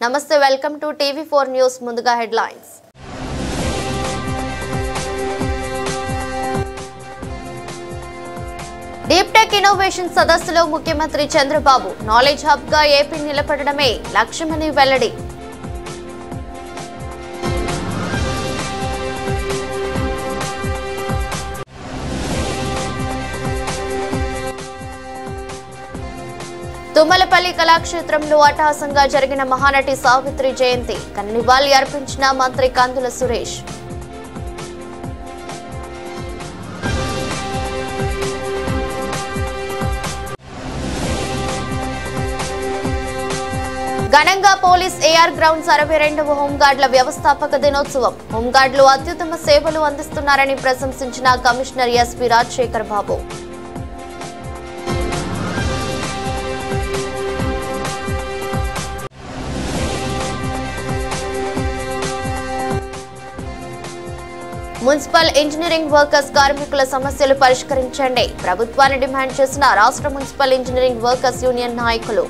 నమస్తే, welcome to టీవీ4 news. ముందుగా headlines. Deep tech innovation సదస్సులో ముఖ్యమంత్రి చంద్రబాబు నాలెడ్జ్ హబ్ గా ఏపీ నిలబడడమే లక్ష్యమని వెల్లడి. తుమ్మలపల్లి కళాక్షేత్రంలో అట్టహాసంగా జరిగిన మహానటి సావిత్రి జయంతి నివాళి అర్పించిన మంత్రి కందుల సురేష్. ఘనంగా పోలీస్ ఏఆర్ గ్రౌండ్స్ 62వ హోంగార్డుల వ్యవస్థాపక దినోత్సవం. హోంగార్డులు అత్యుత్తమ సేవలు అందిస్తున్నారని ప్రశంసించిన కమిషనర్ ఎస్పీ రాజశేఖర్ బాబు. మున్సిపల్ ఇంజనీరింగ్ వర్కర్స్ కార్మికుల సమస్యలు పరిష్కరించండి ప్రభుత్వాన్ని డిమాండ్ చేసిన రాష్ట్ర మున్సిపల్ ఇంజనీరింగ్ వర్కర్స్ యూనియన్ నాయకులు.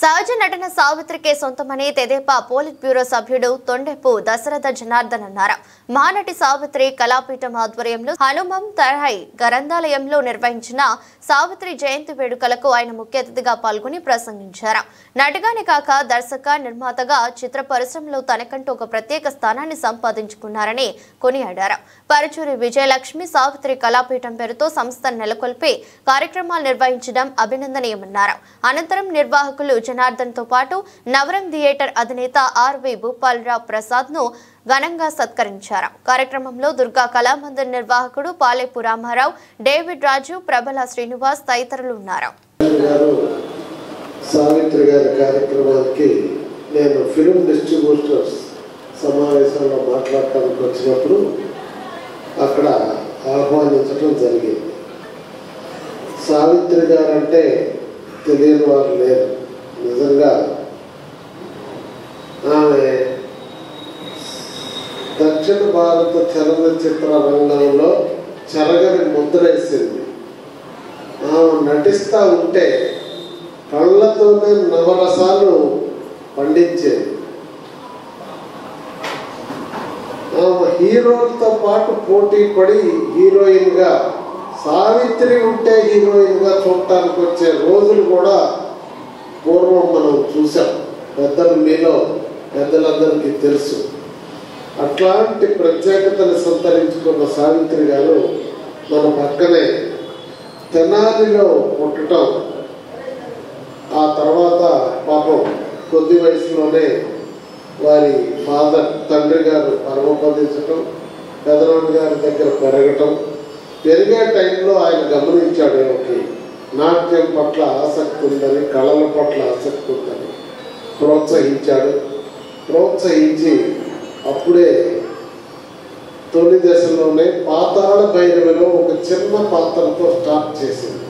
సహజ నటన సావిత్రికే సొంతమని తెదేపా పోలిట్ బ్యూరో సభ్యుడు తొండెపు దశరథ జనార్దన్ అన్నారు. మహానటి సావిత్రి కళాపీఠం ఆధ్వర్యంలో హనుమం తరహై గ్రంథాలయంలో నిర్వహించిన సావిత్రి జయంతి వేడుకలకు ఆయన ముఖ్య అతిథిగా పాల్గొని ప్రసంగించారు. నటిగానే కాక దర్శక నిర్మాతగా చిత్ర పరిశ్రమలో తనకంటూ ఒక ప్రత్యేక స్థానాన్ని సంపాదించుకున్నారని కొనియాడారు. పరుచూరి విజయలక్ష్మి సావిత్రి కళాపీఠం పేరుతో సంస్థను నెలకొల్పి కార్యక్రమాలు నిర్వహించడం అభినందనీయమన్నారు. అనంతరం నిర్వాహకులు జనార్దన్ తో పాటు నవరం థియేటర్ అధినేత ఆర్వి భూపాలరావు ప్రసాద్ ను ఘనంగా సత్కరించారు. కార్యక్రమంలో దుర్గా కళామందిర్ నిర్వాహకుడు పాలేపు రామారావు, డేవిడ్ రాజు, ప్రబల శ్రీనివాస్ తదితరులు ఉన్నారు. సావిత్రి గారి కార్యక్రమానికి నేను ఫిల్మ్ డిస్ట్రిబ్యూటర్స్ సమావేశంలో మాట్లాడటానికి వచ్చినప్పుడు అక్కడ ఆహ్వానించడం జరిగింది. సావిత్రి గారు అంటే తెలియని వారు లేరు. నిజంగా ఆమె దక్షిణ భారత చలనచిత్ర రంగంలో చెరగని ముద్రేసింది. ఆమె నటిస్తూ ఉంటే కళ్ళతోనే నవరసాలు పండించేది. ఆమె హీరోలతో పాటు పోటీ పడి హీరోయిన్గా, సావిత్రి ఉంటే హీరోయిన్గా చూడటానికి వచ్చే రోజులు కూడా పూర్వం మనం చూసాం. పెద్దలు మీలో పెద్దలందరికీ తెలుసు. అట్లాంటి ప్రత్యేకతను సంతరించుకున్న సావిత్రి గారు మన పక్కనే తెనాలిలో పుట్టడం, ఆ తర్వాత పాపం కొద్ది వయసులోనే వారి తండ్రి గారు పరమపదించటం, పెదనాన్న గారి దగ్గర పెరగటం, పెరిగే టైంలో ఆయన గమనించాడు ఏమిటి నాట్యం పట్ల ఆసక్తి ఉందని, కళల పట్ల ఆసక్తి ఉందని ప్రోత్సహించి అప్పుడే తొలి దశలోనే పాతాళ భైరవిలో ఒక చిన్న పాత్రతో స్టార్ట్ చేసింది.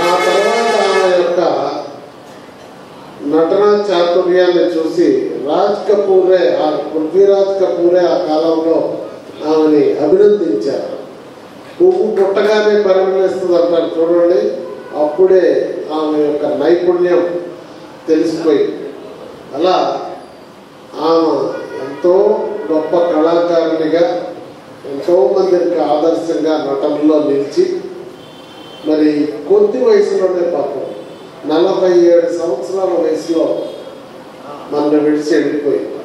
ఆ తర్వాత ఆమె యొక్క నటనా చాతుర్యాన్ని చూసి పృథ్వీరాజ్ కపూరే ఆ కాలంలో ఆమెని అభినందించారు. పువ్వు పుట్టగానే పరిమళిస్తుంది అంటారు చూడండి. అప్పుడే ఆమె యొక్క నైపుణ్యం తెలిసిపోయింది. అలా ఆమె ఎంతో గొప్ప కళాకారునిగా ఎంతో మందికి ఆదర్శంగా నటనలో నిలిచి మరి కొద్ది వయసులోనే పాపం 47 సంవత్సరాల వయసులో మన విడిచి వెళ్ళిపోయింది.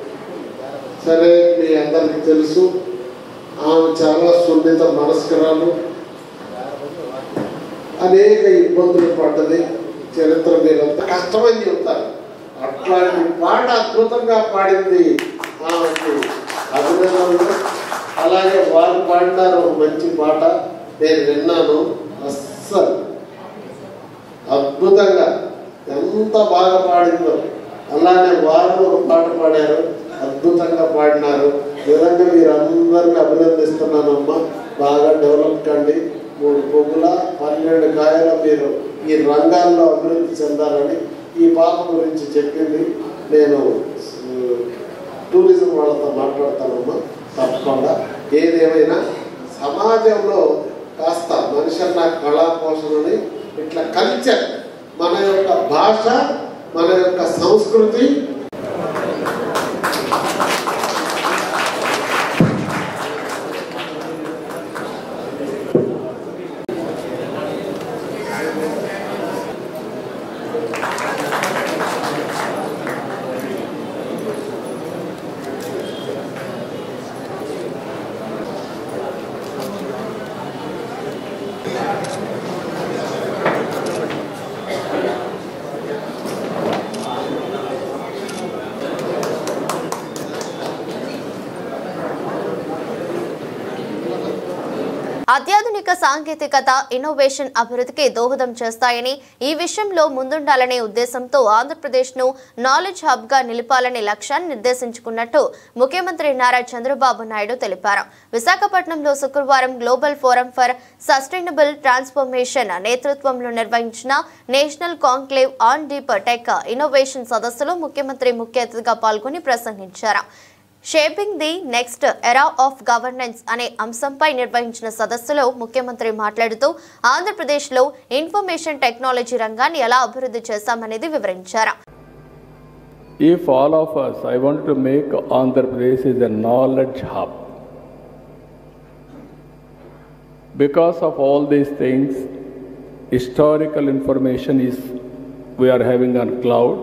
సరే, మీ అందరికీ తెలుసు ఆమె చాలా సున్నిత మనస్కరాలు, అనేక ఇబ్బందులు పడ్డది. చరిత్ర మీరంతా కష్టమని చెప్తారు. అట్లాంటి పాట అద్భుతంగా పాడింది. ఆమెకి అభినందనలు. అలాగే వారు పాడినారు ఒక మంచి పాట, నేను విన్నాను. అస్సలు అద్భుతంగా ఎంత బాగా పాడిందో. అలానే వారు ఒక పాట పాడారు, అద్భుతంగా పాడినారు. నిజంగా మీరు అందరినీ అభినందిస్తున్నానమ్మా. బాగా డెవలప్ కండి. 3 పువ్వుల 12 కాయల మీరు ఈ రంగాల్లో అభివృద్ధి చెందాలని ఈ పాప గురించి చెప్పింది. నేను టూరిజం వాళ్ళతో మాట్లాడతానమ్మా. తప్పకుండా ఏదేమైనా సమాజంలో కాస్త మనిషన్న కళా పోషణని ఇట్లా కల్చర్, మన యొక్క భాష, మన యొక్క సంస్కృతి అత్యాధునిక సాంకేతికత ఇన్నోవేషన్ అభివృద్ధికి దోహదం చేస్తాయని, ఈ విషయంలో ముందుండాలనే ఉద్దేశంతో ఆంధ్రప్రదేశ్ను నాలెడ్జ్ హబ్గా నిలపాలనే లక్ష్యాన్ని నిర్దేశించుకున్నట్టు ముఖ్యమంత్రి నారా చంద్రబాబు నాయుడు తెలిపారు. విశాఖపట్నంలో శుక్రవారం global forum for sustainable transformation నేతృత్వంలో నిర్వహించిన national conclave on deep tech innovation సదస్సులో ముఖ్యమంత్రి ముఖ్య అతిథిగా పాల్గొని ప్రసంగించారు. Shaping the next era of governance అనే అంశంపై నిర్వహించిన సదస్సులో ముఖ్యమంత్రి మాట్లాడుతూ ఆంధ్రప్రదేశ్లో ఇన్ఫర్మేషన్ టెక్నాలజీ రంగాన్ని ఎలా అభివృద్ధి చేశామనేది వివరించారు. If all of us, I want to make Andhra Pradesh is a knowledge hub. Because of all these things, historical information is we are having on cloud.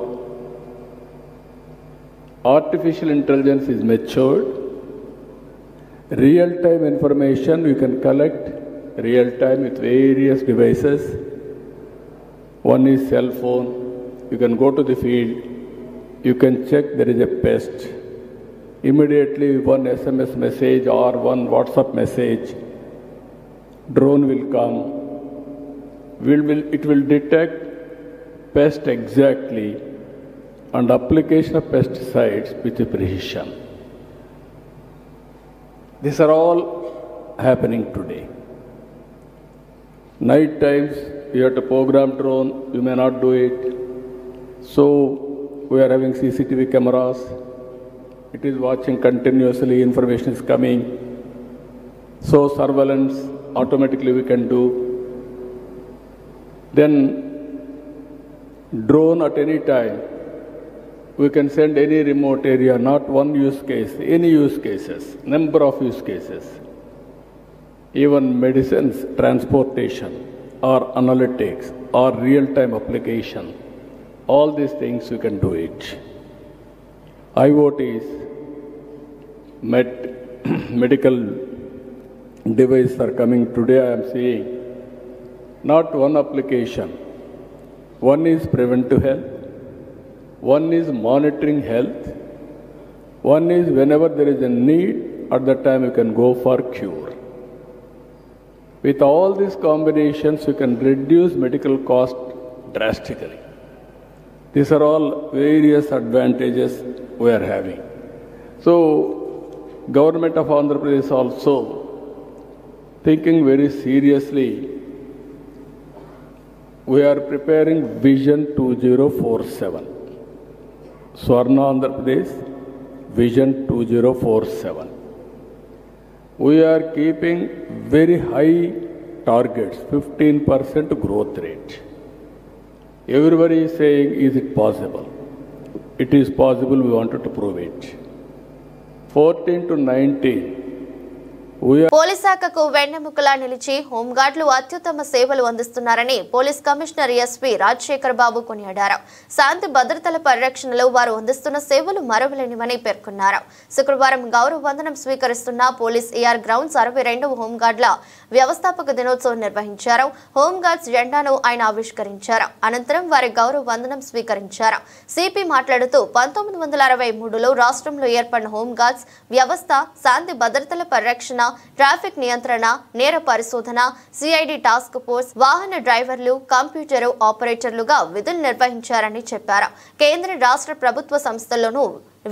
Artificial intelligence is matured. Real-time information you can collect real-time with various devices. One is cell phone. You can go to the field. You can check there is a pest. Immediately one SMS message or one WhatsApp message, drone will come. It will detect pest exactly and application of pesticides with precision. These are all happening today. Night times you have to program drone, you may not do it. So we are having CCTV cameras. It is watching continuously, information is coming. So surveillance automatically we can do. Then drone at any time. We can send any remote area, not one use case, any use cases, number of use cases. Even medicines, transportation, or analytics, or real-time application, all these things we can do it. IoTs, medical devices are coming today, I am seeing. Not one application. One is preventive health. One is monitoring health. One is whenever there is a need, at that time you can go for cure. With all these combinations, you can reduce medical cost drastically. These are all various advantages we are having. So, Government of Andhra Pradesh also thinking very seriously. We are preparing Vision 2047. Swarna Andhra Pradesh, Vision 2047. We are keeping very high targets, 15% growth rate. Everybody is saying, is it possible? It is possible, we wanted to prove it. 14 to 19. Police శాఖకు వెన్నెముకలా నిలిచి హోంగార్డులు అత్యుత్తమ సేవలు అందిస్తున్నారని police commissioner SP Rajasekhar బాబు కొనియాడారు. శాంతి భద్రతల పరిరక్షణలో వారు అందిస్తున్న సేవలు మరవలేనివని పేర్కొన్నారు. శుక్రవారం గౌరవ వందనం స్వీకరిస్తున్న పోలీస్ ఏఆర్ గ్రౌండ్స్ 62వ హోంగార్డుల వ్యవస్థాపక దినోత్సవం నిర్వహించారు. హోంగార్డ్స్ జెండాను ఆయన ఆవిష్కరించారు. అనంతరం వారి గౌరవ వందనం స్వీకరించారు. సిపి మాట్లాడుతూ 1963లో రాష్ట్రంలో ఏర్పడిన హోంగార్డ్స్ వ్యవస్థ శాంతి భద్రతల పరిరక్షణ, ట్రాఫిక్ నియంత్రణ, నేర పరిశోధన, సిఐడి టాస్క్ ఫోర్స్, వాహన డ్రైవర్లు, కంప్యూటర్ ఆపరేటర్లుగా విధులు నిర్వహించారని చెప్పారు. కేంద్ర రాష్ట్ర ప్రభుత్వ సంస్థల్లోనూ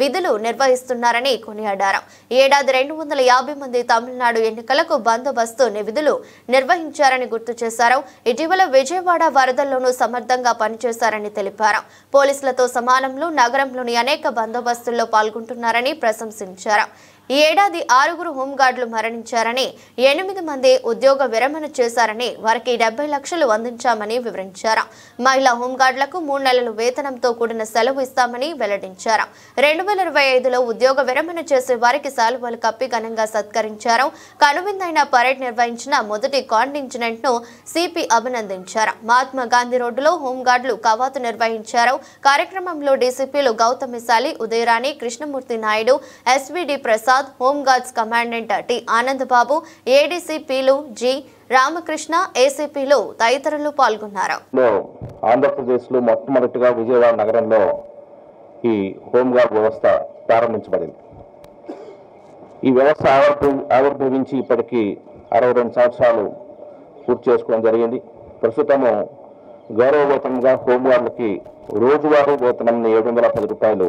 విధులు నిర్వహిస్తున్నారని కొనియాడారు. ఏడాది 250 మంది తమిళనాడు ఎన్నికలకు బందోబస్తు విధులు నిర్వహించారని గుర్తు చేశారు. ఇటీవల విజయవాడ వరదల్లోనూ సమర్థంగా పనిచేశారని తెలిపారు. పోలీసులతో సమానంలో నగరంలోని అనేక బందోబస్తుల్లో పాల్గొంటున్నారని ప్రశంసించారు. ఈ ఏడాది 6 హోంగార్డులు మరణించారని, 8 మంది ఉద్యోగ విరమణ చేశారని, వారికి 70 లక్షలు అందించామని వివరించారు. మహిళా హోంగార్డులకు 3 నెలల వేతనంతో కూడిన సెలవు ఇస్తామని వెల్లడించారు. 2025లో ఉద్యోగ విరమణ చేసే వారికి శాలువాలు కప్పి ఘనంగా సత్కరించారు. కనువిందైన పరేడ్ నిర్వహించిన మొదటి కాంటింజెంట్ ను సిపి అభినందించారు. మహాత్మా గాంధీ రోడ్డులో హోంగార్డులు కవాతు నిర్వహించారు. కార్యక్రమంలో డీసీపీలు Gautami Shali, Udayarani, Krishnamurthy Naidu, SVD Prasad, home guards commandant T Anandababu, ఏడీసీపీలు జి రామకృష్ణ, ఏసీపీలు తదితరులు పాల్గొన్నారు. ఆంధ్రప్రదేశ్లో మొట్టమొదటిగా విజయవాడ నగరంలో ఈ హోంగార్డ్ వ్యవస్థ ప్రారంభించబడింది. ఈ వ్యవస్థ ఆవిర్భవించి ఇప్పటికీ 62 సంవత్సరాలు పూర్తి చేసుకోవడం జరిగింది. ప్రస్తుతము గౌరవ వేతనంగా హోంగార్డులకి రోజువారీ వేతనం 710 రూపాయలు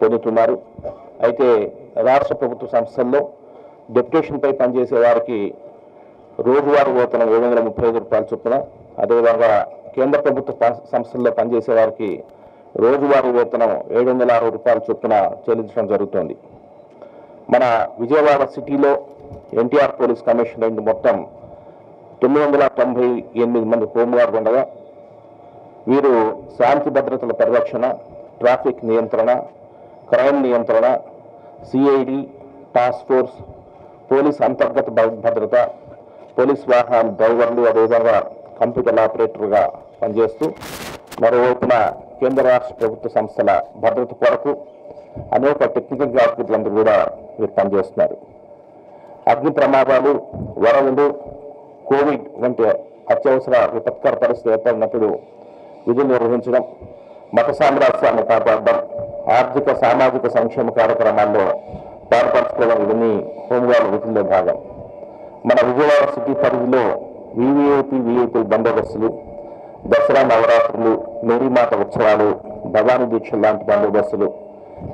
పొందుతున్నారు. అయితే రాష్ట్ర ప్రభుత్వ సంస్థల్లో డెప్యుటేషన్పై పనిచేసే వారికి రోజువారీ వేతనం 735 రూపాయల చొప్పున, అదేవిధంగా కేంద్ర ప్రభుత్వ సంస్థల్లో పనిచేసే వారికి రోజువారీ వేతనం 760 రూపాయల చొప్పున చెల్లించడం జరుగుతుంది. మన విజయవాడ సిటీలో ఎన్టీఆర్ పోలీస్ కమిషనరేట్ మొత్తం 998 మంది హోంగార్డు ఉండగా వీరు శాంతి భద్రతల పరిరక్షణ, ట్రాఫిక్ నియంత్రణ, క్రైమ్ నియంత్రణ, సిఐడి, టాస్క్ ఫోర్స్, పోలీస్ అంతర్గత భద్రత, పోలీస్ వాహనాల డ్రైవర్లు, అదేవిధంగా కంప్యూటర్ ఆపరేటర్గా పనిచేస్తూ మరోవైపున కేంద్ర రాష్ట్ర ప్రభుత్వ సంస్థల భద్రత కొరకు అనేక టెక్నికల్ జాగ్రత్తలందరూ కూడా వీరు పనిచేస్తున్నారు. అగ్ని ప్రమాదాలు, వరదలు, కోవిడ్ వంటి అత్యవసర విపత్కర పరిస్థితి ఏర్పడినప్పుడు విధులు నిర్వహించడం, మత సామ్రాజ్యాన్ని కాపాడడం, ఆర్థిక సామాజిక సంక్షేమ కార్యక్రమాల్లో పాల్పంచుకోవడం ఇవన్నీ హోంగార్డు విధుల్లో భాగం. మన విజయవాడ సిటీ పరిధిలో విఐపి బందోబస్తులు, దసరా నవరాత్రులు, మేరీమాత ఉత్సవాలు, భవానీ దీక్ష లాంటి బందోబస్తులు,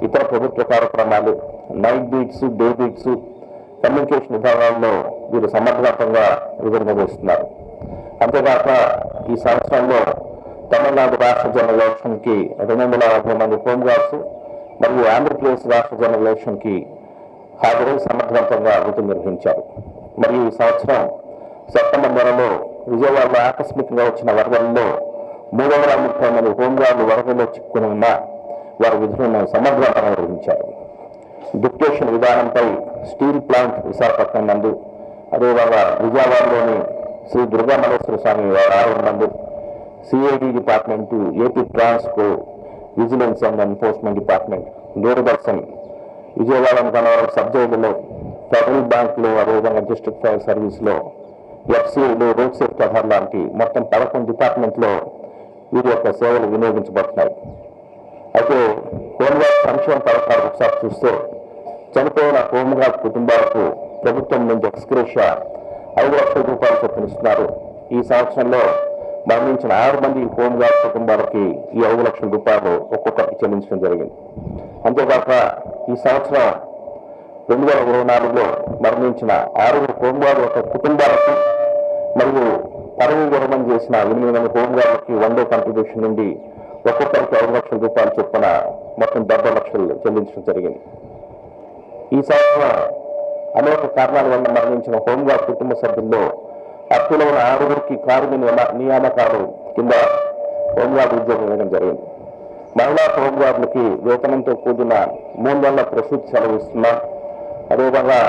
ఇతర ప్రభుత్వ కార్యక్రమాలు, night beats, day beats, communication విభాగాల్లో వీరు సమర్థవంతంగా విధులు నిర్వహిస్తున్నారు. అంతేకాక ఈ సంవత్సరంలో తమిళనాడు రాష్ట్ర జనరల్ ఎలక్షన్కి 250 మంది హోంగార్డ్స్ మరియు ఆంధ్రప్రదేశ్ రాష్ట్ర జనరల్ ఎలక్షన్కి హాజరై సమర్థవంతంగా విధులు నిర్వహించారు. మరియు ఈ సంవత్సరం సెప్టెంబర్ నెలలో విజయవాడలో ఆకస్మికంగా వచ్చిన వరదల్లో 330 మంది హోంగార్డులు వరదల్లో చిక్కుకుని ఉన్న వారి విధులను సమర్థవంతంగా నిర్వహించారు. డిప్యుటేషన్ విధానంపై స్టీల్ ప్లాంట్ విశాఖపట్నం నందు, అదేవిధంగా విజయవాడలోని శ్రీ దుర్గామల్లేశ్వర స్వామి ఆలయం నందు, CID department, AP Transco, vigilance and enforcement department, Doordarshan, Vijayawada Gannavaram sub జైలులో, ఫెడరల్ బ్యాంకులో, అదేవిధంగా డిస్ట్రిక్ట్ ఫైర్ సర్వీస్లో, ఎఫ్సిఐలో, రోడ్ సేఫ్టీ అథారిటీ లాంటి మొత్తం 11 డిపార్ట్మెంట్లో వీరి యొక్క సేవలు వినియోగించబడుతున్నాయి. అయితే హోంగార్డ్ సంక్షేమ పథకాలు ఒకసారి చూస్తే చనిపోయిన హోంగార్డ్ కుటుంబాలకు ప్రభుత్వం నుంచి ఎక్స్గ్రేషియా 5 లక్షల రూపాయలు చొప్పున ఇస్తున్నారు. ఈ సంవత్సరంలో మరణించిన 6 మంది హోంగార్డ్ కుటుంబాలకి ఈ 5 లక్షల రూపాయలు ఒక్కొక్కరికి చెల్లించడం జరిగింది. అంతేకాక ఈ సంవత్సరం 2024లో మరణించిన 6 హోంగార్డు యొక్క కుటుంబాలకు మరియు పదవి విరమణ చేసిన 8 మంది హోంగార్డులకి వన్ డే కంట్రిబ్యూషన్ నుండి ఒక్కొక్కరికి 5 లక్షల రూపాయలు చొప్పున మొత్తం 70 లక్షలు చెల్లించడం జరిగింది. ఈ సంవత్సరం అనేక కారణాల వల్ల మరణించిన హోంగార్డ్ కుటుంబ సభ్యుల్లో అర్హులైన 6 కార్మిక నియామకాలు కింద హోంగార్డు ఉద్యోగం ఇవ్వడం జరిగింది. మహిళా హోంగార్డులకి వేతనంతో కూడిన 3 నెలల ప్రసూతి సెలవు ఇస్తున్నాం. అదేవిధంగా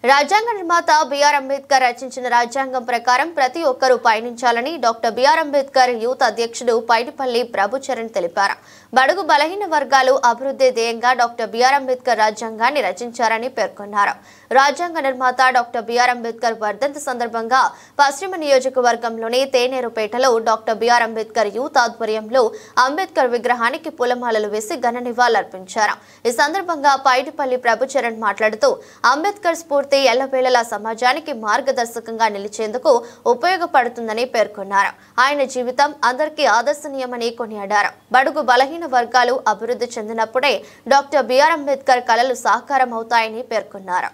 రాజ్యాంగ నిర్మాత బిఆర్ అంబేద్కర్ రచించిన రాజ్యాంగం ప్రకారం ప్రతి ఒక్కరూ పయనించాలని డాక్టర్ బిఆర్ అంబేద్కర్ యూత్ అధ్యక్షుడు పైడిపల్లి ప్రభుచరణ్ తెలిపారు. బడుగు బలహీన వర్గాలు అభివృద్ధి ధ్యేయంగా డాక్టర్ బిఆర్ అంబేద్కర్ రాజ్యాంగాన్ని రచించారని పేర్కొన్నారు. రాజ్యాంగ నిర్మాత డాక్టర్ బిఆర్ అంబేద్కర్ వర్ధంతి సందర్భంగా పశ్చిమ నియోజకవర్గంలోని తేనేరుపేటలో డాక్టర్ బిఆర్ అంబేద్కర్ యూత్ ఆధ్వర్యంలో అంబేద్కర్ విగ్రహానికి పూలమాలలు వేసి ఘన నివాళులర్పించారు. ఈ సందర్భంగా పైడిపల్లి ప్రభుచరణ్ మాట్లాడుతూ అంబేద్కర్ స్ఫూర్తి ఎల్లవేళలా సమాజానికి మార్గదర్శకంగా నిలిచేందుకు ఉపయోగపడుతుందని పేర్కొన్నారు. ఆయన జీవితం అందరికీ ఆదర్శనీయమని కొనియాడారు. బడుగు బలహీన వర్గాలు అభివృద్ధి చెందినప్పుడే డాక్టర్ బిఆర్ అంబేద్కర్ కలలు సాకారం అవుతాయని పేర్కొన్నారు.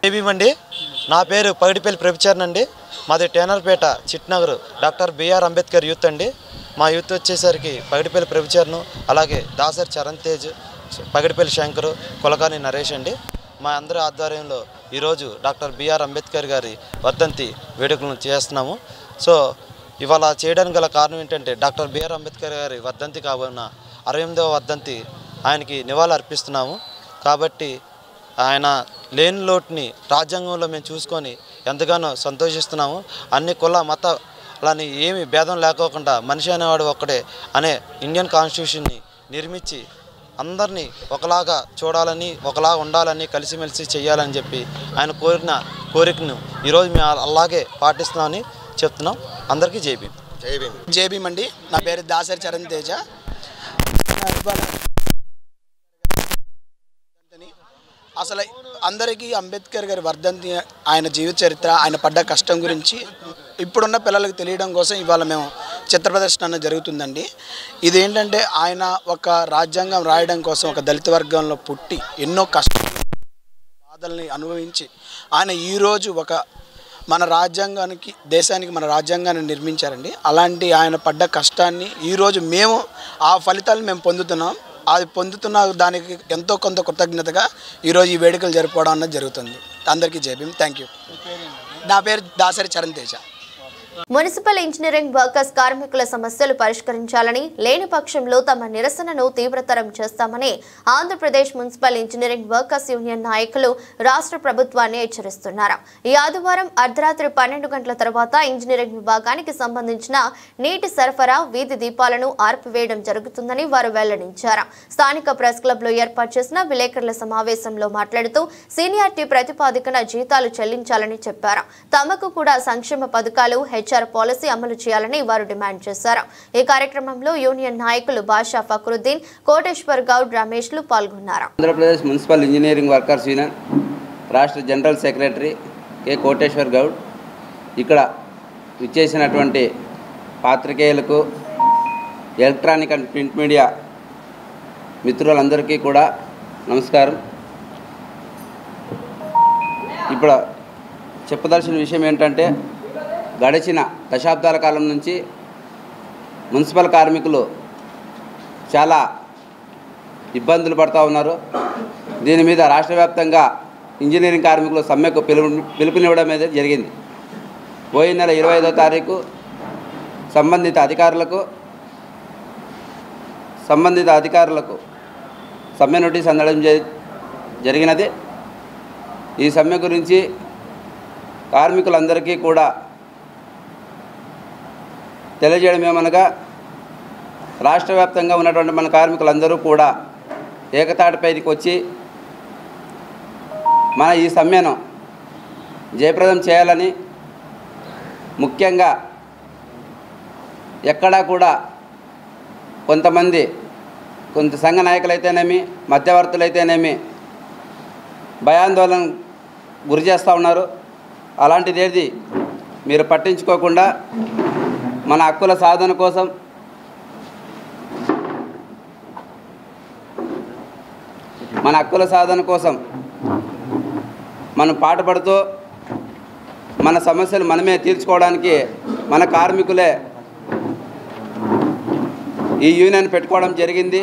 నా పేరు పైడిపల్లి ప్రభుచరణ్ అండి. మాది టేనర్పేట చిట్నగర్ డాక్టర్ బిఆర్ అంబేద్కర్ యూత్ అండి. మా యూత్ వచ్చేసరికి పైడిపల్లి ప్రభుచరణ్, అలాగే దాసరి చరణ్ తేజ్, పగిడిపల్లి శంకర్, కొలగాని నరేష్ అండి. మా అందరి ఆధ్వర్యంలో ఈరోజు డాక్టర్ బిఆర్ అంబేద్కర్ గారి వర్ధంతి వేడుకలను చేస్తున్నాము. సో ఇవాళ చేయడానికి గల కారణం ఏంటంటే డాక్టర్ బిఆర్ అంబేద్కర్ గారి వర్ధంతి కాబోన్న 68వ వర్ధంతి ఆయనకి నివాళులు అర్పిస్తున్నాము. కాబట్టి ఆయన లేని లోటుని రాజ్యాంగంలో మేము చూసుకొని ఎంతగానో సంతోషిస్తున్నాము. అన్ని కుల మతాలని ఏమి భేదం లేకోకుండా మనిషి అనేవాడు ఒక్కడే అనే ఇండియన్ కాన్స్టిట్యూషన్ని నిర్మించి అందరినీ ఒకలాగా చూడాలని, ఒకలాగా ఉండాలని, కలిసిమెలిసి చేయాలని చెప్పి ఆయన కోరికను ఈరోజు మేము అలాగే పాటిస్తున్నామని చెప్తున్నాం. అందరికీ జై భీమ్. జై భీమ్ అండి. నా పేరు దాసరి చరణ్ తేజ. అసలు అందరికీ అంబేద్కర్ గారి వర్ధంతి, ఆయన జీవిత చరిత్ర, ఆయన పడ్డ కష్టం గురించి ఇప్పుడున్న పిల్లలకు తెలియడం కోసం ఇవాళ మేము చిత్ర ప్రదర్శన జరుగుతుందండి. ఇదేంటంటే ఆయన ఒక రాజ్యాంగం రాయడం కోసం ఒక దళిత వర్గంలో పుట్టి ఎన్నో బాధల్ని అనుభవించి ఆయన ఈరోజు ఒక మన రాజ్యాంగానికి, దేశానికి మన రాజ్యాంగాన్ని నిర్మించారండి. అలాంటి ఆయన పడ్డ కష్టాన్ని ఈరోజు మేము ఆ ఫలితాలను మేము పొందుతున్నాం. అది పొందుతున్న దానికి ఎంతో కొంత కృతజ్ఞతగా ఈరోజు ఈ వేడుకలు జరుపుకోవడం అన్నది జరుగుతుంది. అందరికీ జై భీమ్. Thank you. నా పేరు Dasari Charan Teja. Municipal engineering workers కార్మికుల సమస్యలు పరిష్కరించాలని, లేని పక్షంలో తమ నిరసనను తీవ్రతరం చేస్తామని Andhra Pradesh municipal engineering workers union నాయకులు రాష్ట్ర ప్రభుత్వాన్ని హెచ్చరిస్తున్నారు. ఈ ఆదివారం అర్ధరాత్రి 12 గంటల తర్వాత ఇంజనీరింగ్ విభాగానికి సంబంధించిన నీటి సరఫరా, వీధి దీపాలను ఆర్పివేయడం జరుగుతుందని వారు వెల్లడించారు. స్థానిక ప్రెస్ క్లబ్ లో ఏర్పాటు చేసిన విలేకరుల సమావేశంలో మాట్లాడుతూ సీనియారిటీ ప్రతిపాదికన జీతాలు చెల్లించాలని చెప్పారు. తమకు కూడా సంక్షేమ పథకాలు, హెచ్ఆర్ పాలసీ అమలు చేయాలని వారు డిమాండ్ చేశారు. ఈ కార్యక్రమంలో యూనియన్ నాయకులు బాషా ఫక్రుద్దీన్, కోటేశ్వర్ గౌడ్, రమేష్లు పాల్గొన్నారు. Andhra Pradesh municipal engineering workers union రాష్ట్ర general secretary K Koteswar Goud ఇక్కడ విచ్చేసినటువంటి పాత్రికేయులకు, ఎలక్ట్రానిక్ అండ్ ప్రింట్ మీడియా మిత్రులందరికీ కూడా నమస్కారం. ఇప్పుడు చెప్పదలసిన విషయం ఏంటంటే, గడిచిన దశాబ్దాల కాలం నుంచి మున్సిపల్ కార్మికులు చాలా ఇబ్బందులు పడుతూ ఉన్నారు. దీని మీద రాష్ట్ర వ్యాప్తంగా ఇంజనీరింగ్ కార్మికులు సమ్మెకు పిలుపునివ్వడం అనేది జరిగింది. పోయిన నెల 25వ తారీఖు సంబంధిత అధికారులకు సమ్మె నోటీస్ అందడం జరిగినది. ఈ సమ్మె గురించి కార్మికులందరికీ కూడా తెలియజేయడం ఏమనగా, రాష్ట్ర వ్యాప్తంగా ఉన్నటువంటి మన కార్మికులందరూ కూడా ఏకతాటిపైకి వచ్చి మన ఈ సమ్మెను జయప్రదం చేయాలని, ముఖ్యంగా ఎక్కడా కూడా కొంత సంఘ నాయకులైతేనేమి, మధ్యవర్తులైతేనేమి భయాందోళన గురి చేస్తూ ఉన్నారు. అలాంటిది ఏది మీరు పట్టించుకోకుండా మన హక్కుల సాధన కోసం, మనం పాటుపడుతూ మన సమస్యలు మనమే తీర్చుకోవడానికి మన కార్మికులే ఈ యూనియన్ పెట్టుకోవడం జరిగింది.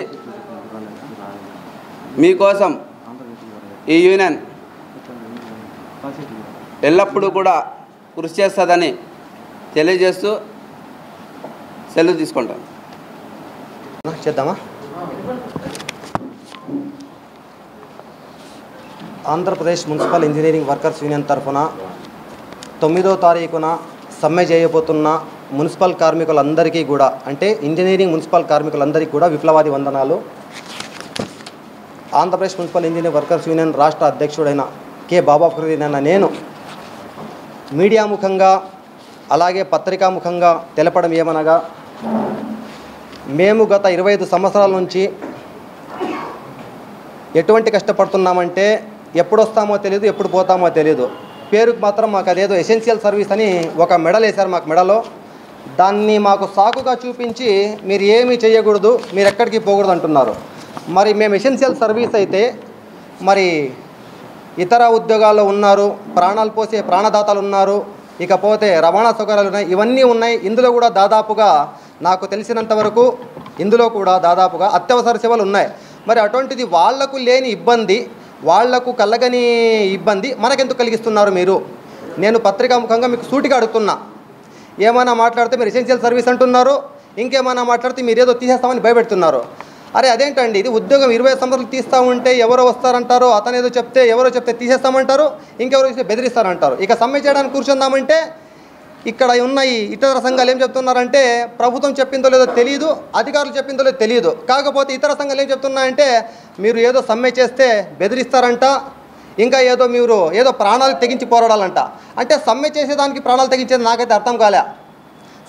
మీకోసం ఈ యూనియన్ ఎల్లప్పుడూ కూడా కృషి చేస్తుందని తెలియజేస్తూ సెలవు తీసుకుంటాం. చేద్దామా? Andhra Pradesh municipal engineering workers union తరఫున 9వ తారీఖున సమ్మె చేయబోతున్న మున్సిపల్ కార్మికులందరికీ కూడా, అంటే ఇంజనీరింగ్ మున్సిపల్ కార్మికులందరికీ కూడా విప్లవాది వందనాలు. Andhra Pradesh municipal engineering workers union రాష్ట్ర అధ్యక్షుడైన కె బాబా ఫక్రుద్దీన్ అన్న నేను మీడియా ముఖంగా అలాగే పత్రికాముఖంగా తెలపడం ఏమనగా, మేము గత 25 సంవత్సరాల నుంచి ఎటువంటి కష్టపడుతున్నామంటే, ఎప్పుడు వస్తామో తెలియదు, ఎప్పుడు పోతామో తెలియదు. పేరుకు మాత్రం మాకు అదేదో ఎసెన్షియల్ సర్వీస్ అని ఒక మెడల్ వేశారు మాకు మెడలో. దాన్ని మాకు సాకుగా చూపించి మీరు ఏమీ చేయకూడదు, మీరు ఎక్కడికి పోకూడదు అంటున్నారు. మరి మేము ఎసెన్షియల్ సర్వీస్ అయితే మరి ఇతర ఉద్యోగాల్లో ఉన్నారు, ప్రాణాలు పోసే ప్రాణదాతలు ఉన్నారు, ఇకపోతే రవాణా సౌకర్యాలు ఉన్నాయి, ఇవన్నీ ఉన్నాయి. ఇందులో కూడా దాదాపుగా నాకు తెలిసినంత వరకు ఇందులో కూడా దాదాపుగా అత్యవసర సేవలు ఉన్నాయి. మరి అటువంటిది వాళ్లకు లేని ఇబ్బంది వాళ్లకు కలగని ఇబ్బంది మనకెందుకు కలిగిస్తున్నారు మీరు? నేను పత్రికాముఖంగా మీకు సూటిగా అడుగుతున్నా. ఏమైనా మాట్లాడితే మీరు ఎసెన్షియల్ సర్వీస్ అంటున్నారు, ఇంకేమైనా మాట్లాడితే మీరు ఏదో తీసేస్తామని భయపెడుతున్నారు. అరే అదేంటండి, ఇది ఉద్యోగం 20 సంవత్సరాలు తీస్తూ ఉంటే ఎవరో వస్తారంటారు, అతను ఏదో చెప్తే ఎవరో చెప్తే తీసేస్తామంటారు, ఇంకెవరో బెదిరిస్తారంటారు. ఇక సమ్మె చేయడానికి కూర్చుందామంటే ఇక్కడ ఉన్న ఈ ఇతర సంఘాలు ఏం చెప్తున్నారంటే ప్రభుత్వం చెప్పిందో లేదో తెలియదు, అధికారులు చెప్పిందో లేదో తెలియదు. కాకపోతే ఇతర సంఘాలు ఏం చెప్తున్నాయంటే మీరు ఏదో సమ్మె చేస్తే బెదిరిస్తారంట, ఇంకా మీరు ఏదో ప్రాణాలు తెగించి పోరాడాలంట. అంటే సమ్మె చేసేదానికి ప్రాణాలు తెగించేది నాకైతే అర్థం కాలే.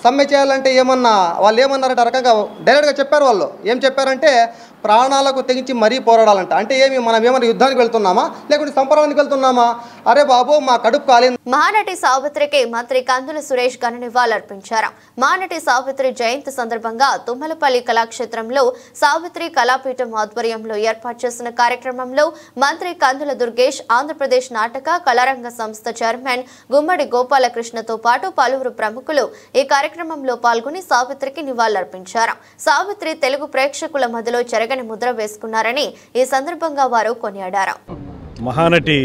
సమ్మె చేయాలంటే ఏమన్నా వాళ్ళు ఏమన్నారంటే ఆ రకంగా డైరెక్ట్గా చెప్పారు. వాళ్ళు ఏం చెప్పారంటే ప్రాణాలకు తెగించి మరీ పోరాడాలంట. అంటే మనం ఏమైనా యుద్ధానికి వెళ్తున్నామా లేకుంటే సంపరానికి వెళ్తున్నామా? అరే బాబు మా కడుపు కాలేదు. మహానటి సావిత్రికి మంత్రి కందుల సురేష్ ఘన నివాళులర్పించారు. మహానటి సావిత్రి జయంతి సందర్భంగా తుమ్మలపల్లి కళాక్షేత్రంలో సావిత్రి కళాపీఠం ఆధ్వర్యంలో ఏర్పాటు చేసిన కార్యక్రమంలో మంత్రి కందుల దుర్గేష్, ఆంధ్రప్రదేశ్ నాటక కళారంగ సంస్థ చైర్మన్ గుమ్మడి గోపాలకృష్ణతో పాటు పలువురు ప్రముఖులు ఈ కార్యక్రమంలో పాల్గొని సావిత్రికి నివాళులర్పించారు. సావిత్రి తెలుగు ప్రేక్షకుల మధ్యలో చెరగని ముద్ర వేసుకున్నారని ఈ సందర్భంగా వారు కొనియాడారు. మహానటి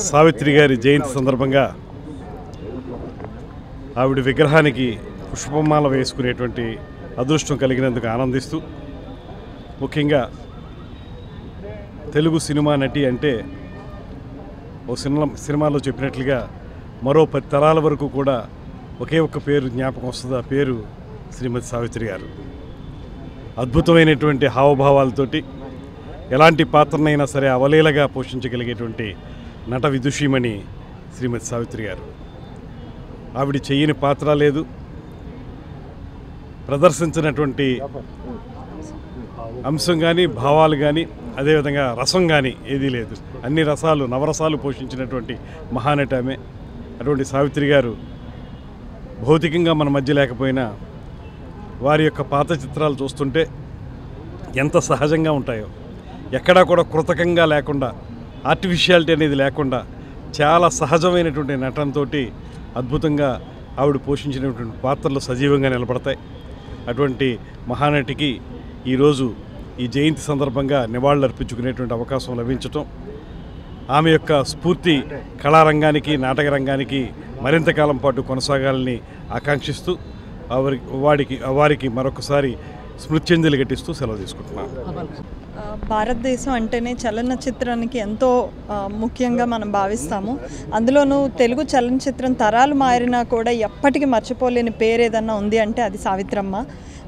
సావిత్రి గారి జయంతి సందర్భంగా ఆవిడ విగ్రహానికి పుష్పమాల వేసుకునేటువంటి అదృష్టం కలిగినందుకు ఆనందిస్తూ, ముఖ్యంగా తెలుగు సినిమా నటి అంటే ఓ సినిమాలో చెప్పినట్లుగా మరో 10 తరాల వరకు కూడా ఒకే ఒక్క పేరు జ్ఞాపకం వస్తుంది. ఆ పేరు శ్రీమతి సావిత్రి గారు. అద్భుతమైనటువంటి హావభావాలతోటి ఎలాంటి పాత్రనైనా సరే అవలీలగా పోషించగలిగేటువంటి నట విదుషీమణి శ్రీమతి సావిత్రి గారు. ఆవిడ చెయ్యని పాత్ర లేదు, ప్రదర్శించినటువంటి అంశం కానీ భావాలు కానీ అదేవిధంగా రసం కానీ ఏదీ లేదు. అన్ని రసాలు నవరసాలు పోషించినటువంటి మహానటి ఆమె. అటువంటి సావిత్రి గారు భౌతికంగా మన మధ్య లేకపోయినా వారి యొక్క పాత చిత్రాలు చూస్తుంటే ఎంత సహజంగా ఉంటాయో, ఎక్కడా కూడా కృతకంగా లేకుండా, ఆర్టిఫిషియాలిటీ అనేది లేకుండా చాలా సహజమైనటువంటి నటనతో అద్భుతంగా ఆవిడ పోషించినటువంటి పాత్రలు సజీవంగా నిలబడతాయి. అటువంటి మహానటికి ఈరోజు ఈ జయంతి సందర్భంగా నివాళులు అర్పించుకునేటువంటి అవకాశం లభించటం, ఆమె యొక్క స్ఫూర్తి కళారంగానికి నాటక రంగానికి మరింత కాలం పాటు కొనసాగాలని ఆకాంక్షిస్తూ వారికి మరొకసారి స్మృత్యంజలి ఘటిస్తూ సెలవు తీసుకుంటున్నాను. భారతదేశం అంటేనే చలనచిత్రానికి ఎంతో ముఖ్యంగా మనం భావిస్తాము. అందులోనూ తెలుగు చలనచిత్రం తరాలు మారినా కూడా ఎప్పటికీ మర్చిపోలేని పేరు ఏదన్నా ఉంది అంటే అది సావిత్రమ్మ.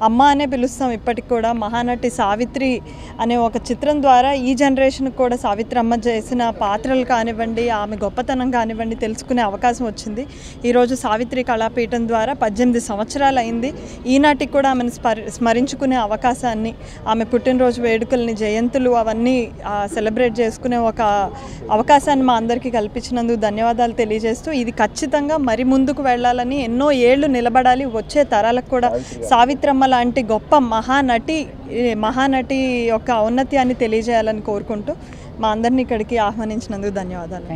అమ్మ అనే పిలుస్తాం ఇప్పటికి కూడా. మహానటి సావిత్రి అనే ఒక చిత్రం ద్వారా ఈ జనరేషన్కి కూడా సావిత్రమ్మ చేసిన పాత్రలు కానివ్వండి, ఆమె గొప్పతనం కానివ్వండి తెలుసుకునే అవకాశం వచ్చింది. ఈరోజు సావిత్రి కళాపీఠం ద్వారా 18 సంవత్సరాలు అయింది. ఈనాటికి కూడా ఆమెను స్మరించుకునే అవకాశాన్ని, ఆమె పుట్టినరోజు వేడుకల్ని, జయంతులు అవన్నీ సెలబ్రేట్ చేసుకునే ఒక అవకాశాన్ని మా అందరికీ కల్పించినందుకు ధన్యవాదాలు తెలియజేస్తూ, ఇది ఖచ్చితంగా మరి ముందుకు వెళ్ళాలని, ఎన్నో ఏళ్ళు నిలబడాలి, వచ్చే తరాలకు కూడా సావిత్రమ్మ లాంటి గొప్ప మహానటి యొక్క ఔన్నత్యాన్ని తెలియజేయాలని కోరుకుంటూ మా అందరినీ ఇక్కడికి ఆహ్వానించినందుకు ధన్యవాదాలు.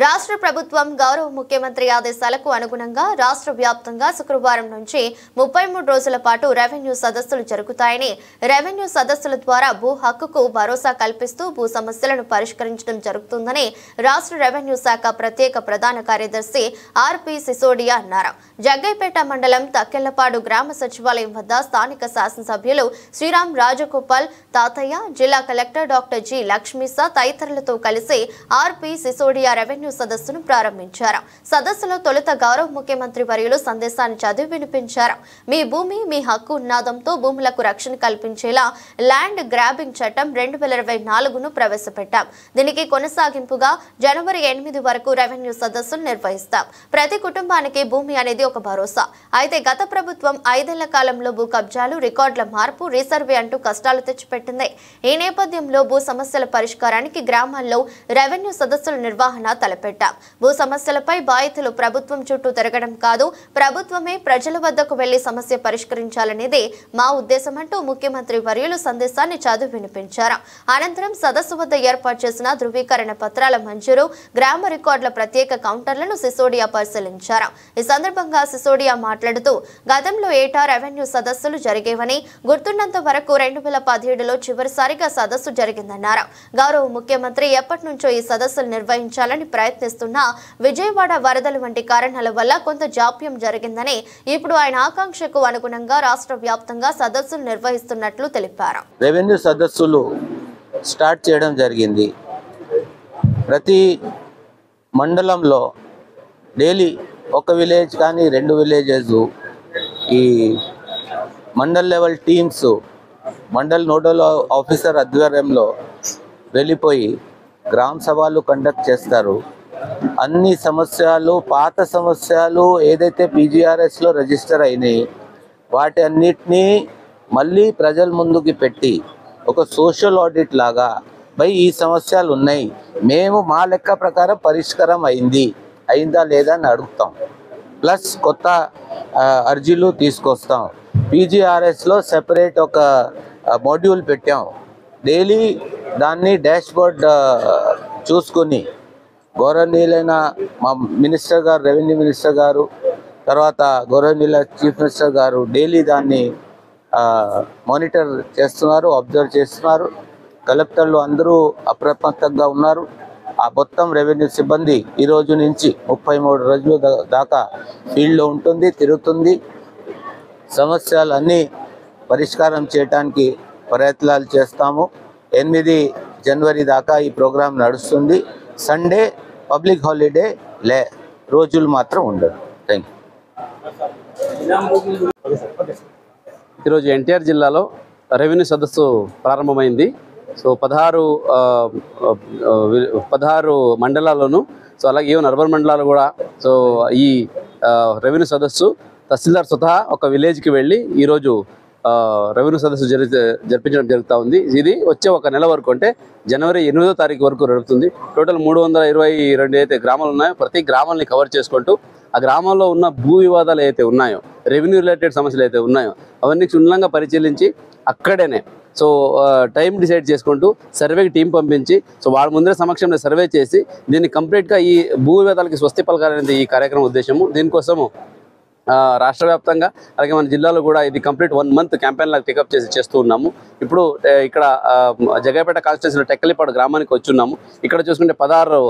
రాష్ట్ర ప్రభుత్వం గౌరవ ముఖ్యమంత్రి ఆదేశాలకు అనుగుణంగా రాష్ట్ర వ్యాప్తంగా శుక్రవారం నుంచి 33 రోజుల పాటు రెవెన్యూ సదస్సులు జరుగుతాయని, రెవెన్యూ సదస్సుల ద్వారా భూ హక్కుకు భరోసా కల్పిస్తూ భూ సమస్యలను పరిష్కరించడం జరుగుతుందని రాష్ట్ర రెవెన్యూ శాఖ ప్రత్యేక ప్రధాన కార్యదర్శి ఆర్పి సిసోడియా అన్నారు. జగ్గైపేట మండలం తక్కెళ్లపాడు గ్రామ సచివాలయం వద్ద స్థానిక శాసనసభ్యులు శ్రీరామ్ రాజగోపాల్ తాతయ్య, జిల్లా కలెక్టర్ డాక్టర్ జి లక్ష్మీసా తదితరులతో కలిసి ఆర్పి సిసోడియా రెవెన్యూ సదస్సును ప్రారంభించారు. సదస్సులో తొలుత గౌరవ ముఖ్యమంత్రి వర్యులు సందేశాన్ని చదివి వినిపించారు. మీ భూమి మీ హక్కు నినాదంతో భూములకు రక్షణ కల్పించేలా ల్యాండ్ గ్రాబింగ్ చట్టం 2024ను ప్రవేశపెట్టాం. దీనికి కొనసాగింపుగా జనవరి 8 వరకు రెవెన్యూ సదస్సులు నిర్వహిస్తాం. ప్రతి కుటుంబానికి భూమి అనేది ఒక భరోసా. అయితే గత ప్రభుత్వం 5 ఏళ్ల కాలంలో భూ కబ్జాలు, రికార్డుల మార్పు, రీసర్వే అంటూ కష్టాలు తెచ్చిపెట్టింది. ఈ నేపథ్యంలో భూ సమస్యల పరిష్కారానికి గ్రామాల్లో రెవెన్యూ సదస్సుల నిర్వహణ ఆందోళన తలపెట్టాం. భూ సమస్యలపై బాధితులు ప్రభుత్వం చుట్టూ తిరగడం కాదు, ప్రభుత్వమే ప్రజల వద్దకు వెళ్లి సమస్య పరిష్కరించాలనేదే మా ఉద్దేశమంటూ ముఖ్యమంత్రి వర్యులు సందేశాన్ని చదివి వినిపించారు. అనంతరం సదస్సు వద్ద ఏర్పాటు చేసిన ధృవీకరణ పత్రాల మంజూరు, గ్రామ రికార్డుల ప్రత్యేక కౌంటర్లను సిసోడియా పరిశీలించారు. ఈ సందర్భంగా సిసోడియా మాట్లాడుతూ గతంలో ఏటా రెవెన్యూ సదస్సులు జరిగేవని, గుర్తున్నంత వరకు 2017లో చివరిసారిగా సదస్సు జరిగిందన్నారు. గౌరవ ముఖ్యమంత్రి ఎప్పటి నుంచో ఈ సదస్సులు నిర్వహించాలని ప్రయత్నిస్తున్నా విజయవాడ వరదలు వంటి కారణాల వల్ల కొంత జాప్యం జరిగిందని, ఇప్పుడు ఆయన ఆకాంక్షకు అనుగుణంగా రాష్ట్ర వ్యాప్తంగా సదస్సులు నిర్వహిస్తున్నట్లు తెలిపారు. రెవెన్యూ సదస్సులు స్టార్ట్ చేయడం జరిగింది. ప్రతి మండలంలో డైలీ ఒక విలేజ్ కానీ 2 విలేజెస్ ఈ mandal level teams mandal nodal officer ఆధ్వర్యంలో వెళ్ళిపోయి గ్రామ సభలు కండక్ట్ చేస్తారు. అన్ని సమస్యలు, పాత సమస్యలు ఏదైతే పీజీఆర్ఎస్లో రిజిస్టర్ అయినాయి వాటి అన్నిటినీ మళ్ళీ ప్రజల ముందుకి పెట్టి ఒక సోషల్ ఆడిట్ లాగా ఈ సమస్యలు ఉన్నాయి, మేము మా లెక్క ప్రకారం పరిష్కారం అయిందా లేదా అని అడుగుతాం. ప్లస్ కొత్త అర్జీలు తీసుకొస్తాం. పీజీఆర్ఎస్లో సెపరేట్ ఒక మాడ్యూల్ పెట్టాం. డైలీ దాన్ని డాష్ బోర్డ్ చూసుకొని గౌరవనీయులైన మా మినిస్టర్ గారు, రెవెన్యూ మినిస్టర్ గారు, తర్వాత గౌరవనీయుల చీఫ్ మినిస్టర్ గారు డైలీ దాన్ని మానిటర్ చేస్తున్నారు, అబ్జర్వ్ చేస్తున్నారు. కలెక్టర్లు అందరూ అప్రమత్తంగా ఉన్నారు. ఆ మొత్తం రెవెన్యూ సిబ్బంది ఈ రోజు నుంచి 33 రోజుల దాకా ఫీల్డ్లో ఉంటుంది, తిరుగుతుంది. సమస్యలన్నీ పరిష్కారం చేయడానికి ప్రయత్నాలు చేస్తాము. 8 జనవరి దాకా ఈ ప్రోగ్రాం నడుస్తుంది. సండే పబ్లిక్ హాలిడే రోజులు మాత్రం ఉండదు. Thank you. ఈరోజు ఎన్టీఆర్ జిల్లాలో రెవెన్యూ సదస్సు ప్రారంభమైంది. సో 16 మండలాల్లోనూ, సో అలాగే ఈవెన్ అర్బన్ మండలాలు కూడా సో ఈ రెవెన్యూ సదస్సు తహసీల్దార్ స్వతహా ఒక విలేజ్కి వెళ్ళి ఈరోజు రెవెన్యూ సదస్సు జరిపించడం జరుగుతూ ఉంది. ఇది వచ్చే ఒక నెల వరకు, అంటే జనవరి 8వ తారీఖు వరకు జరుగుతుంది. టోటల్ 322 అయితే గ్రామాలు ఉన్నాయో ప్రతి గ్రామాలని కవర్ చేసుకుంటూ ఆ గ్రామంలో ఉన్న భూ వివాదాలు అయితే ఉన్నాయో, రెవెన్యూ రిలేటెడ్ సమస్యలు అయితే ఉన్నాయో అవన్నీ క్షుణ్ణంగా పరిశీలించి అక్కడనే సో టైం డిసైడ్ చేసుకుంటూ సర్వేకి టీం పంపించి సో వాళ్ళ ముందర సమక్షంలో సర్వే చేసి దీన్ని కంప్లీట్గా ఈ భూ వివాదాలకి స్వస్తి పలకాలనేది ఈ కార్యక్రమం ఉద్దేశము. దీనికోసము రాష్ట్ర వ్యాప్తంగా అలాగే మన జిల్లాలో కూడా ఇది కంప్లీట్ 1 మంత్ క్యాంపెయిన్ లాగా టేకప్ చేస్తూ ఉన్నాము. ఇప్పుడు ఇక్కడ జగపేట కాన్స్టిట్యూన్సీలో టెక్కలిపాడు గ్రామానికి వచ్చి ఉన్నాము. ఇక్కడ చూసుకుంటే 16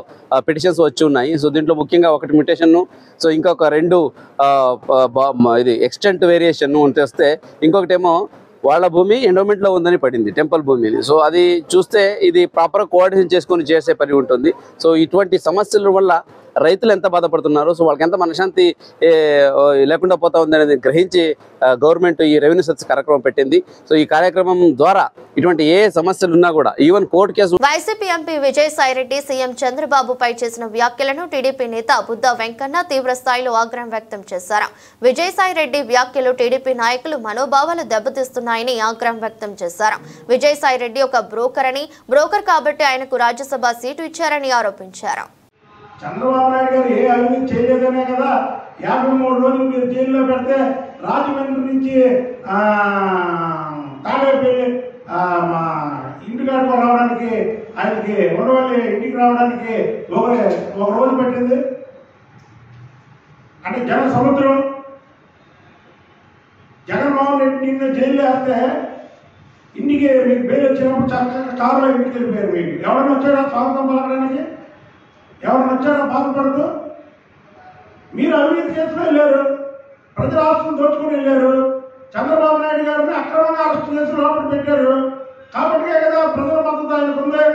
పిటిషన్స్ వచ్చి ఉన్నాయి. సో దీంట్లో ముఖ్యంగా ఒకటి మ్యూటేషన్ను, సో ఇంకొక 2 ఇది ఎక్స్టెంట్ వేరియేషన్ వస్తే, ఇంకొకటేమో వాళ్ళ భూమి ఎండోమెంట్లో ఉందని పడింది, టెంపుల్ భూమిని. సో అది చూస్తే ఇది ప్రాపర్గా కోఆర్డినేషన్ చేసుకొని చేసే పని ఉంటుంది. సో ఇటువంటి సమస్యల వల్ల రైతులు ఎంత బాధపడుతున్నారు, సో వాళ్ళకి ఎంత మనశ్శాంతి లేకుండా పోతా ఉంది అనేది గ్రహించి గవర్నమెంట్ ఈ రెవెన్యూ సదస్సు కార్యక్రమం పెట్టింది. సో ఈ కార్యక్రమం ద్వారా ఇటువంటి ఏ సమస్యలు ఉన్నా కూడా even court case. YCP MP Vijayasai Reddy CM చంద్రబాబుపై చేసిన వ్యాఖ్యలను టీడీపీ నేత బుద్ధా వెంకన్న తీవ్ర స్థాయిలో ఆగ్రహం వ్యక్తం చేశారు. విజయసాయిరెడ్డి వ్యాఖ్యలు టీడీపీ నాయకులు మనోభావాలు దెబ్బతీస్తున్నాయని ఆగ్రహం వ్యక్తం చేశారు. విజయసాయిరెడ్డి ఒక బ్రోకర్ అని, బ్రోకర్ కాబట్టి ఆయనకు రాజ్యసభ సీటు ఇచ్చారని ఆరోపించారు. చంద్రబాబు నాయుడు గారు ఏ అవినీతి చేయలేదనే కదా 53 రోజులు మీరు జైల్లో పెడితే రాజమండ్రి నుంచి తాడేపల్లి ఇంటికాడికి రావడానికి, ఆయనకి ఉండవల్లి ఇంటికి రావడానికి ఒక రోజు పట్టింది. అంటే జన సముద్రం. జగన్మోహన్ రెడ్డి నిన్న జైల్లో వేస్తే ఇంటికి మీకు బెయిల్ వచ్చినప్పుడు చక్కగా కారులో ఇంటికి వెళ్ళిపోయారు. మీకు ఎవరైనా వచ్చాడా స్వాగతం పలకడానికి? ఎవరిని వచ్చారో బాధపడదు. మీరు అవినీతి కేసులో వెళ్ళారు, ప్రజల ఆస్తులు దోచుకుని వెళ్ళారు, చంద్రబాబు నాయుడు గారిని అక్రమంగా అరెస్ట్ చేసి లోపల పెట్టారు. కాబట్టి కదా ప్రజల మద్దతు ఆయనకు ఉంది.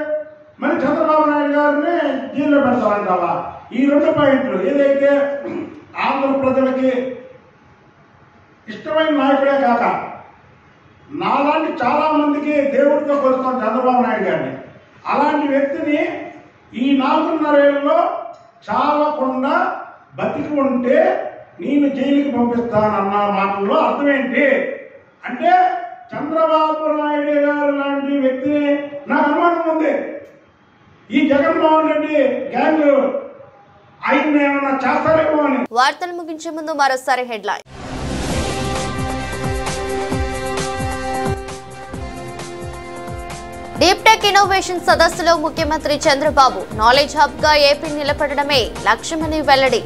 మరి చంద్రబాబు నాయుడు గారిని జైల్లో పెడతామంటావా? ఈ 2 పాయింట్లు ఏదైతే ఆంధ్ర ప్రజలకి ఇష్టమైన నాయకుడే కాక నాలాంటి చాలా మందికి దేవుడితో కొలుస్తాం చంద్రబాబు నాయుడు గారిని. అలాంటి వ్యక్తిని ఈ 4.5 ఏళ్ళలో చావకుండా బతికి ఉంటే నేను జైలుకి పంపిస్తానన్న మాటల్లో అర్థం ఏంటి అంటే, చంద్రబాబు నాయుడు గారు లాంటి వ్యక్తిని నాకు అనుమానం ఉంది. ఈ జగన్మోహన్ రెడ్డి గ్యాంగ్ ఆయన ఏమన్నా చేస్తారేమో అని. వార్తలు ముగించే ముందు మరోసారి హెడ్లైన్. డీప్ టెక్ ఇన్నోవేషన్ సదస్సులో ముఖ్యమంత్రి చంద్రబాబు నాలెడ్జ్ హబ్ గా ఏపీ నిలబడడమే లక్ష్యమని వెల్లడి.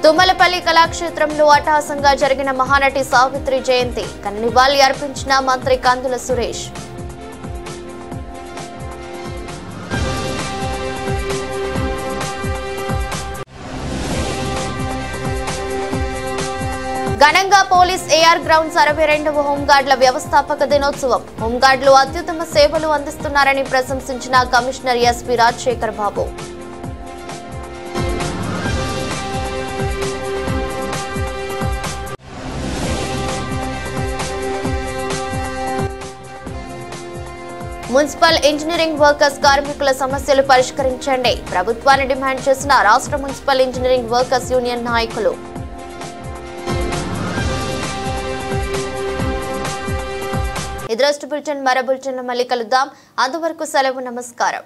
తుమ్మలపల్లి కళాక్షేత్రంలో అట్టహాసంగా జరిగిన మహానటి సావిత్రి జయంతి నివాళి అర్పించిన మంత్రి కందుల సురేష్. ఘనంగా పోలీస్ ఏఆర్ గ్రౌండ్స్ 62వ హోంగార్డుల వ్యవస్థాపక దినోత్సవం. హోంగార్డులు అత్యుత్తమ సేవలు అందిస్తున్నారని ప్రశంసించిన కమిషనర్ ఎస్పీ రాజశేఖర్ బాబు. మున్సిపల్ ఇంజనీరింగ్ వర్కర్స్ కార్మికుల సమస్యలు పరిష్కరించండి ప్రభుత్వాన్ని డిమాండ్ చేసిన రాష్ట్ర మున్సిపల్ ఇంజనీరింగ్ వర్కర్స్ యూనియన్ నాయకులు. ఇది బులెటిన్. మరో బులెటిన్లో మళ్ళీ కలుద్దాం. అంతవరకు సెలవు. నమస్కారం.